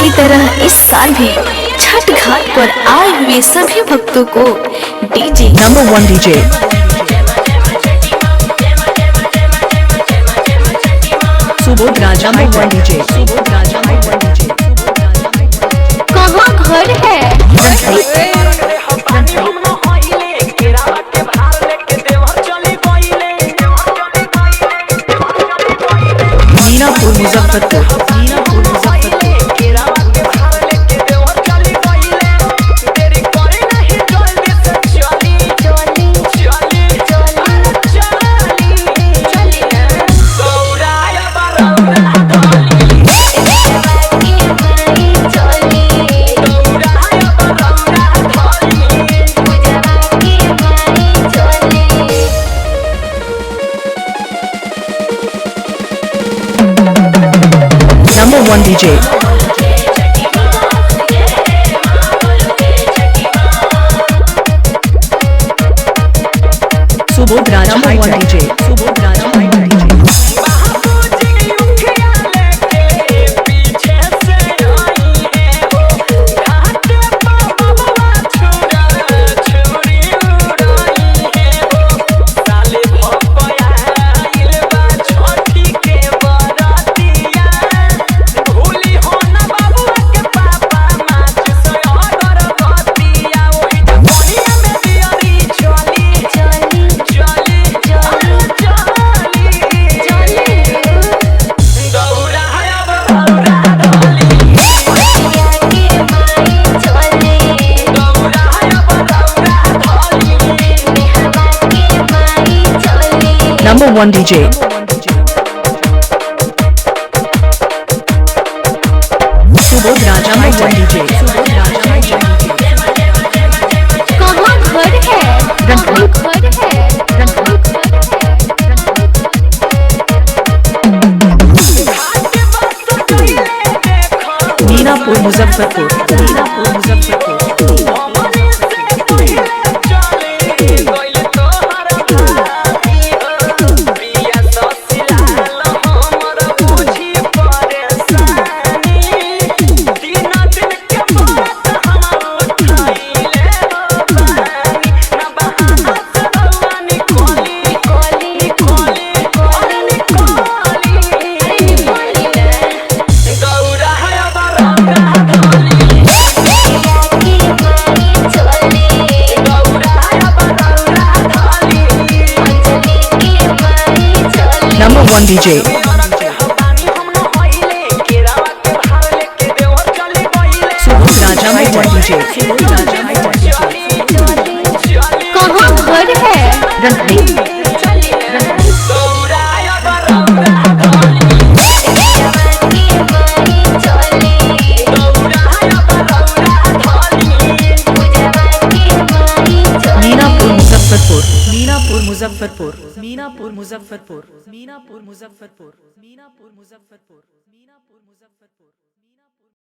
की तरह इस साल भी छठ घाट पर आए हुए सभी भक्तों को DJ number 1 DJ Subodh Raja number 1 DJ Subodh Raja number 1 DJ कहाँ घर है Minapur Muzaffarpur number 1 DJ Subodh Raja number 1 DJ Subodh Raja number 1 DJ number 1 DJ Subodh Raja number 1 DJ Subodh Raja number 1 DJ कहाँ घर है घर है Minapur Muzaffarpur Minapur Muzaffarpur number 1 DJ Subodh Raja number 1 DJ Subodh Raja number 1 DJ कहाँ घर है मीनापुर मुजफ्फरपुर मीनापुर मुजफ्फरपुर मीनापुर मुजफ्फरपुर मीनापुर मुजफ्फरपुर मीनापुर मुजफ्फरपुर मीनापुर मुजफ्फरपुर